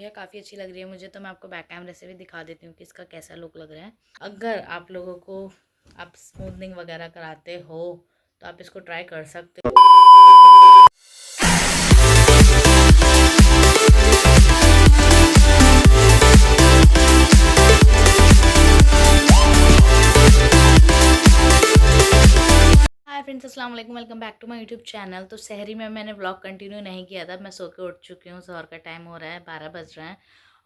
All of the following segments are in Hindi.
यह काफ़ी अच्छी लग रही है मुझे, तो मैं आपको बैक कैमरे से भी दिखा देती हूँ कि इसका कैसा लुक लग रहा है। अगर आप लोगों को आप स्मूथनिंग वगैरह कराते हो तो आप इसको ट्राई कर सकते हो। हाय फ्रेंड्स, अस्सलाम वालेकुम, welcome back to my YouTube channel. तो शहरी में मैंने व्लॉग कंटिन्यू नहीं किया था। मैं सो के उठ चुकी हूँ, शहर का टाइम हो रहा है, 12 बज रहे हैं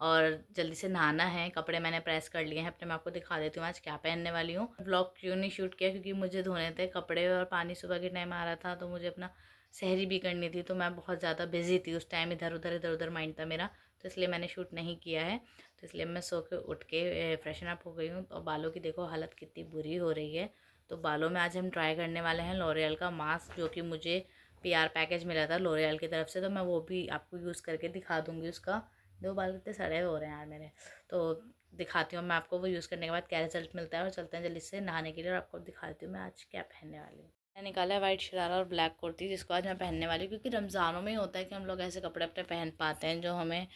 और जल्दी से नहाना है। कपड़े मैंने प्रेस कर लिए हैं अपने, मैं आपको दिखा देती हूँ आज क्या पहनने वाली हूँ। व्लॉग क्यों नहीं शूट किया, क्योंकि मुझे धोने थे कपड़े और पानी सुबह के टाइम आ रहा था, तो मुझे अपना शहरी भी करनी थी। तो मैं बहुत ज़्यादा बिजी थी उस टाइम, इधर उधर माइंड था मेरा, तो इसलिए मैंने शूट नहीं किया है। तो इसलिए मैं सो के उठ के फ्रेशन अप हो गई हूँ। और बालों की देखो हालत कितनी बुरी हो रही है। तो बालों में आज हम ट्राई करने वाले हैं लॉरियल का मास्क, जो कि मुझे पीआर पैकेज मिला था लॉरियल की तरफ से। तो मैं वो भी आपको यूज़ करके दिखा दूँगी उसका। दो बाल कितने सड़े हो रहे हैं यार मेरे। तो दिखाती हूँ मैं आपको वो यूज़ करने के बाद क्या रिजल्ट मिलता है। और चलते हैं जल्दी से नहाने के लिए और आपको दिखाती हूँ मैं आज क्या पहनने वाली हूँ। मैं निकाला है वाइट शरारा और ब्लैक कुर्ती, जिसको आज मैं पहनने वाली हूँ, क्योंकि रमज़ानों में ही होता है कि हम लोग ऐसे कपड़े अपने पहन पाते हैं जो हमें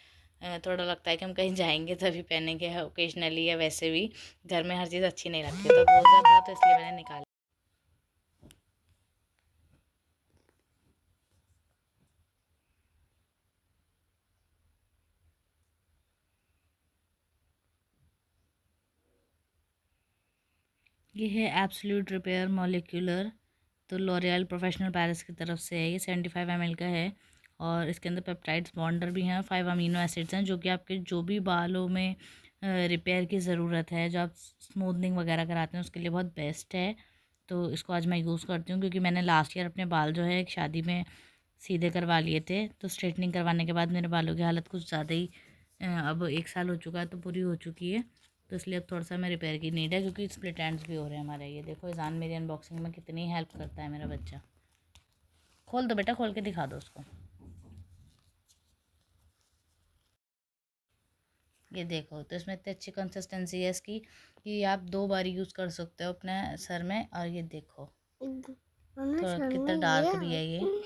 थोड़ा लगता है कि हम कहीं जाएंगे तभी पहनेंगे, ओकेजनली या वैसे भी घर में हर चीज़ अच्छी नहीं लगती। तो रोज़ा था तो इसलिए मैंने निकाला। ये है एब्सोल्यूट रिपेयर मॉलिक्यूलर, तो लॉरियल प्रोफेशनल पैरिस की तरफ से है। ये 75 ml का है और इसके अंदर पेप्टाइड्स बॉन्डर भी हैं, 5 अमीनो एसिड्स हैं, जो कि आपके जो भी बालों में रिपेयर की ज़रूरत है, जो आप स्मूथनिंग वगैरह कराते हैं उसके लिए बहुत बेस्ट है। तो इसको आज मैं यूज़ करती हूँ, क्योंकि मैंने लास्ट ईयर अपने बाल जो है एक शादी में सीधे करवा लिए थे। तो स्ट्रेटनिंग करवाने के बाद मेरे बालों की हालत कुछ ज़्यादा ही अब 1 साल हो चुका है तो पूरी हो चुकी है। तो इसलिए अब थोड़ा सा मैं रिपेयर की नीड है, क्योंकि स्प्लिट एंड्स भी हो रहे हैं हमारे। ये देखो ईज़ान मेरी अनबॉक्सिंग में कितनी हेल्प करता है मेरा बच्चा। खोल दो बेटा, खोल के दिखा दो उसको। ये देखो, तो इसमें इतनी अच्छी कंसिस्टेंसी है इसकी कि आप 2 बार यूज़ कर सकते हो अपने सर में। और ये देखो थोड़ा कितना डार्क भी है ये।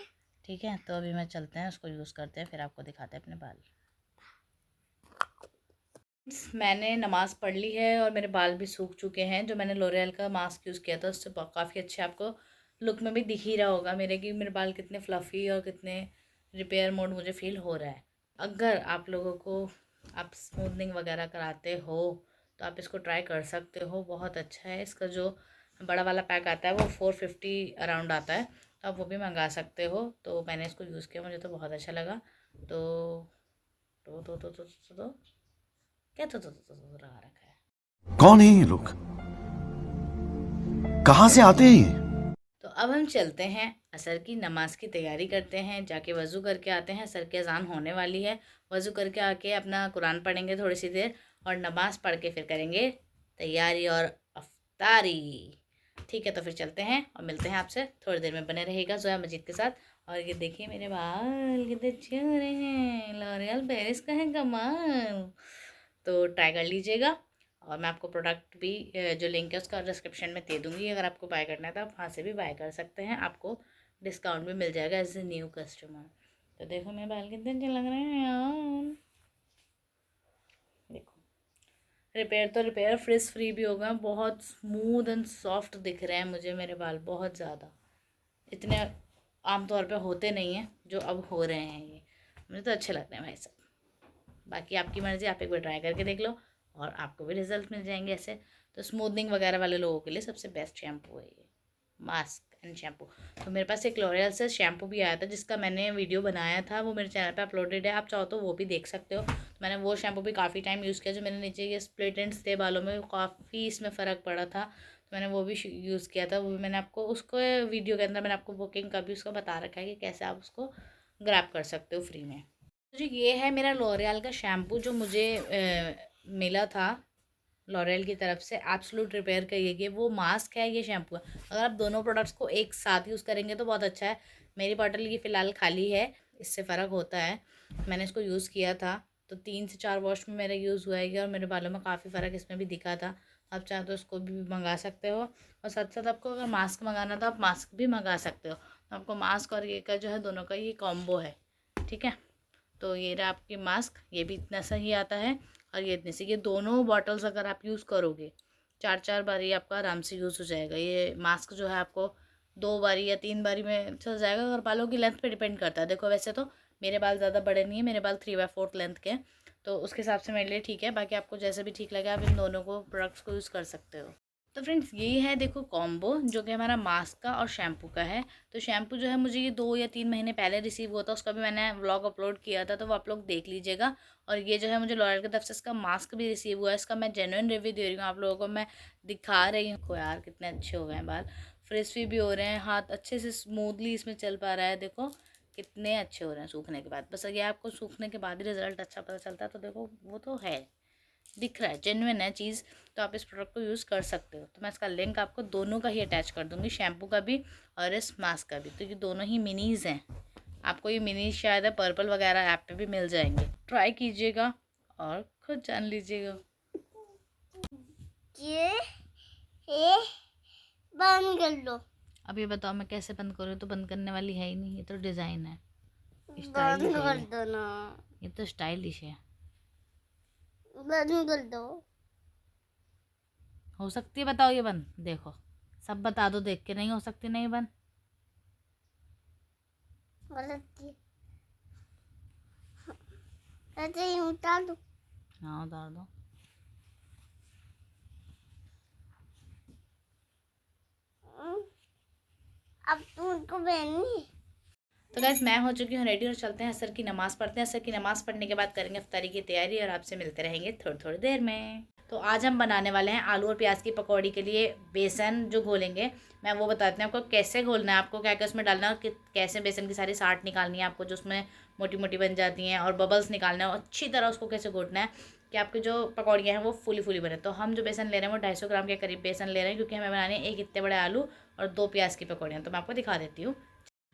ठीक है, तो अभी मैं चलते हैं उसको यूज़ करते हैं, फिर आपको दिखाते हैं अपने बाल। मैंने नमाज़ पढ़ ली है और मेरे बाल भी सूख चुके हैं। जो मैंने लॉरियल का मास्क यूज़ किया था उससे काफ़ी अच्छे आपको लुक में भी दिख ही रहा होगा मेरे कि मेरे बाल कितने फ्लफ़ी और कितने रिपेयर मोड मुझे फ़ील हो रहा है। अगर आप लोगों को आप स्मूथनिंग वगैरह कराते हो तो आप इसको ट्राई कर सकते हो, बहुत अच्छा है। इसका जो बड़ा वाला पैक आता है वो 450 अराउंड आता है, तो आप वो भी मंगा सकते हो। तो मैंने इसको यूज़ किया, मुझे तो बहुत अच्छा लगा। तो तो क्या तो लगा रखा है। कौन है ये लोग? कहाँ से आते हैं ये? तो अब हम चलते हैं असर की नमाज की तैयारी करते हैं, जाके वज़ू करके आते हैं। असर की अजान होने वाली है। वज़ू करके आके अपना कुरान पढ़ेंगे थोड़ी सी देर और नमाज पढ़ के फिर करेंगे तैयारी और अफ्तारी। ठीक है, तो फिर चलते हैं और मिलते हैं आपसे थोड़ी देर में। बने रहेगा जोया मजीद के साथ। और ये देखिए मेरे बाल कितने अच्छे हो रहे हैं, लॉरियल पेरिस का है कमाल। तो ट्राई कर लीजिएगा। और मैं आपको प्रोडक्ट भी जो लिंक है उसका डिस्क्रिप्शन में दे दूँगी। अगर आपको बाय करना है तो आप वहाँ से भी बाय कर सकते हैं, आपको डिस्काउंट भी मिल जाएगा एज ए न्यू कस्टमर। तो देखो मेरे बाल कितने अच्छे लग रहे हैं यार। देखो रिपेयर तो रिपेयर फ्रिज फ्री भी हो गए, बहुत स्मूथ एंड सॉफ्ट दिख रहे हैं मुझे मेरे बाल, बहुत ज़्यादा। इतने आमतौर पे होते नहीं हैं जो अब हो रहे हैं ये। मुझे तो अच्छे लग रहे हैं भाई साहब। बाकी आपकी मर्ज़ी, आप एक बार ट्राई करके देख लो और आपको भी रिजल्ट मिल जाएंगे ऐसे। तो स्मूथनिंग वगैरह वाले लोगों के लिए सबसे बेस्ट शैम्पू है ये, मास्क एंड शैम्पू। तो मेरे पास एक लॉरियल से शैम्पू भी आया था जिसका मैंने वीडियो बनाया था, वो मेरे चैनल पे अपलोडेड है, आप चाहो तो वो भी देख सकते हो। तो मैंने वो शैम्पू भी काफ़ी टाइम यूज़ किया। जो मेरे नीचे ये स्प्लिट एंड्स थे बालों में, काफ़ी इसमें फ़र्क पड़ा था, तो मैंने वो भी यूज़ किया था। वो भी मैंने आपको उसको वीडियो के अंदर मैंने आपको बुकिंग का भी उसका बता रखा है कि कैसे आप उसको ग्रैब कर सकते हो फ्री में। तो जो ये है मेरा लॉरियल का शैम्पू जो मुझे मिला था लॉरियल की तरफ से, एब्सोल्यूट रिपेयर का ये वो मास्क है, ये शैम्पू है। अगर आप दोनों प्रोडक्ट्स को एक साथ यूज़ करेंगे तो बहुत अच्छा है। मेरी बॉटल ये फ़िलहाल खाली है, इससे फ़र्क होता है। मैंने इसको यूज़ किया था तो 3 से 4 वॉश में मेरा यूज़ हुआ है और मेरे बालों में काफ़ी फ़र्क इसमें भी दिखा था। आप चाहो तो उसको भी मंगा सकते हो। और साथ साथ आपको अगर मास्क मंगाना तो आप मास्क भी मंगा सकते हो। तो आपको मास्क और ये का जो है दोनों का ये कॉम्बो है। ठीक है, तो ये रहा आपकी मास्क, ये भी इतना सा ही आता है और ये इतने से। ये दोनों बॉटल्स अगर आप यूज़ करोगे 4-4 बारी आपका आराम से यूज़ हो जाएगा। ये मास्क जो है आपको 2 बारी या 3 बारी में चल जाएगा। और बालों की लेंथ पे डिपेंड करता है। देखो वैसे तो मेरे बाल ज़्यादा बड़े नहीं है, मेरे बाल 3/4 लेंथ के हैं, तो उसके हिसाब से मेरे लिए ठीक है। बाकी आपको जैसे भी ठीक लगे आप इन दोनों को प्रोडक्ट्स को यूज़ कर सकते हो। तो फ्रेंड्स ये है देखो कॉम्बो, जो कि हमारा मास्क का और शैम्पू का है। तो शैम्पू जो है मुझे ये 2 या 3 महीने पहले रिसीव हुआ था, उसका भी मैंने व्लॉग अपलोड किया था, तो वो आप लोग देख लीजिएगा। और ये जो है मुझे लॉरियल की तरफ से इसका मास्क भी रिसीव हुआ है। इसका मैं जेन्युइन रिव्यू दे रही हूँ आप लोगों को, मैं दिखा रही हूँ। यार कितने अच्छे हो गए हैं बाल, फ्रिस्वी भी हो रहे हैं, हाथ अच्छे से स्मूथली इसमें चल पा रहा है। देखो कितने अच्छे हो रहे हैं सूखने के बाद। बस ये आपको सूखने के बाद ही रिजल्ट अच्छा पता चलता है। तो देखो वो तो है, दिख रहा है, जेन्युइन है चीज़। तो आप इस प्रोडक्ट को यूज़ कर सकते हो। तो मैं इसका लिंक आपको दोनों का ही अटैच कर दूँगी, शैम्पू का भी और इस मास्क का भी। तो ये दोनों ही मिनीज़ हैं, आपको ये मिनीज शायद है पर्पल वगैरह ऐप पे भी मिल जाएंगे। ट्राई कीजिएगा और खुद जान लीजिएगा। ये बंद कर लो। अब ये बताओ मैं कैसे बंद करूँ? तो बंद करने वाली है ही नहीं, ये तो डिज़ाइन है, बंद कर दो ना। ये तो स्टाइलिश है, बंद कर दो। हो सकती है बताओ ये बंद? देखो सब बता दो देख के, नहीं हो सकती नहीं बंद। उतार दो। हाँ उतार दो। अब तुमको पहननी। तो गाइस मैं हो चुकी हूँ रेडी और चलते हैं असर की नमाज़ पढ़ते हैं। असर की नमाज़ पढ़ने के बाद करेंगे इफ्तारी की तैयारी और आपसे मिलते रहेंगे थोड़ी थोड़ी देर में। तो आज हम बनाने वाले हैं आलू और प्याज की पकौड़ी के लिए बेसन जो घोलेंगे। मैं वो बताती हूँ आपको कैसे घोलना है, आपको क्या क्या उसमें डालना है और कैसे बेसन की सारी साट निकालनी है आपको, जो उसमें मोटी मोटी बन जाती हैं, और बबल्स निकालना है, और अच्छी तरह उसको कैसे घोटना है कि आपकी जो पकौड़ियाँ हैं वो फुली फुली बने। तो हम जो बेसन ले रहे हैं वो 250 ग्राम के करीब बेसन ले रहे हैं, क्योंकि हमें बनाने हैं एक इतने बड़े आलू और 2 प्याज की पकौड़ियाँ। तो मैं आपको दिखा देती हूँ।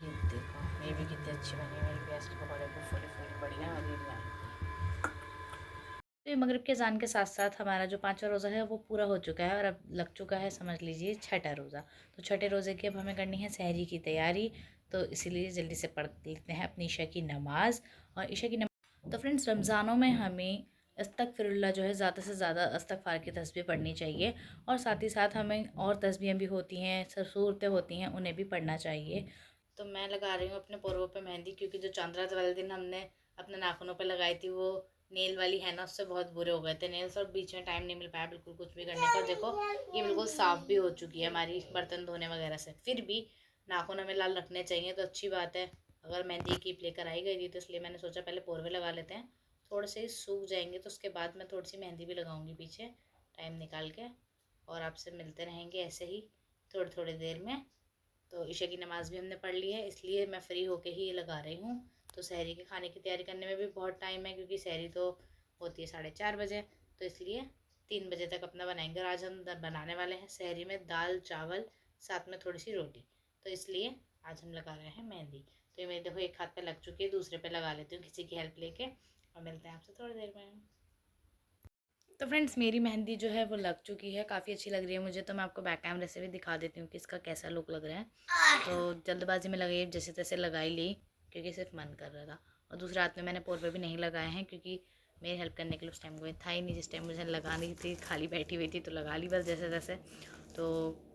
ये देखो ये भी कितनी अच्छी बनी है मेरी प्याज की पकौड़े, को फुली फुली बढ़िया और तो ये मगरिब के अज़ान के साथ साथ हमारा जो 5वां रोज़ा है वो पूरा हो चुका है और अब लग चुका है समझ लीजिए 6ठा रोज़ा। तो छठे रोज़े की अब हमें करनी है सहरी की तैयारी। तो इसीलिए जल्दी से पढ़ देखते हैं अपनी ईशा की नमाज़। और ईशा की नमाज़ तो फ्रेंड्स रमज़ानों में हमें अस्तगफिरुल्लाह जो है ज़्यादा से ज़्यादा इस्तग़फ़ार की तस्बीह पढ़नी चाहिए, और साथ ही साथ हमें और तस्बीहें भी होती हैं, सूरतें होती हैं, उन्हें भी पढ़ना चाहिए। तो मैं लगा रही हूँ अपने पोरों पे मेहंदी, क्योंकि जो चांद रात वाले दिन हमने अपने नाखूनों पे लगाई थी वो नेल वाली है ना, उससे बहुत बुरे हो गए थे नेल्स, और बीच में टाइम नहीं मिल पाया बिल्कुल कुछ भी करने का। देखो ये बिल्कुल साफ़ भी हो चुकी है हमारी बर्तन धोने वगैरह से, फिर भी नाखून हमें लाल रखने चाहिए तो अच्छी बात है। अगर मेहंदी कीप लेकर आई गई थी तो इसलिए मैंने सोचा पहले पोरवे लगा लेते हैं, थोड़े से ही सूख जाएंगे तो उसके बाद मैं थोड़ी सी मेहंदी भी लगाऊंगी पीछे टाइम निकाल के, और आपसे मिलते रहेंगे ऐसे ही थोड़ी थोड़ी देर में। तो ईशा की नमाज़ भी हमने पढ़ ली है, इसलिए मैं फ़्री होके ही ये लगा रही हूँ। तो सहरी के खाने की तैयारी करने में भी बहुत टाइम है, क्योंकि सहरी तो होती है 4:30 बजे, तो इसलिए 3 बजे तक अपना बनाएंगे। और आज हम बनाने वाले हैं सहरी में दाल चावल साथ में थोड़ी सी रोटी, तो इसलिए आज हम लगा रहे हैं मेहंदी। तो ये मेरे देखो एक हाथ पे लग चुकी है, दूसरे पे लगा लेती हूँ किसी की हेल्प लेके, और मिलते हैं आपसे थोड़ी देर में। तो फ्रेंड्स मेरी मेहंदी जो है वो लग चुकी है, काफ़ी अच्छी लग रही है मुझे। तो मैं आपको बैक कैमरे से भी दिखा देती हूँ कि इसका कैसा लुक लग रहा है। तो जल्दबाजी में लगाई, जैसे तैसे लगाई ली, क्योंकि सिर्फ मन कर रहा था। और दूसरे हाथ में मैंने पोर पे भी नहीं लगाए हैं, क्योंकि मेरी हेल्प करने के लिए उस टाइम कोई था ही नहीं। जिस टाइम मुझे लगानी थी खाली बैठी हुई थी तो लगा ली बस जैसे तैसे। तो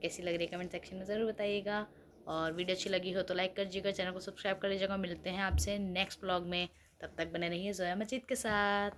कैसी लग रही है कमेंट सेक्शन में ज़रूर बताइएगा, और वीडियो अच्छी लगी हो तो लाइक कर दीजिएगा, चैनल को सब्सक्राइब कर लीजिएगा। मिलते हैं आपसे नेक्स्ट ब्लॉग में, तब तक बने रहिए जोया मजीद के साथ।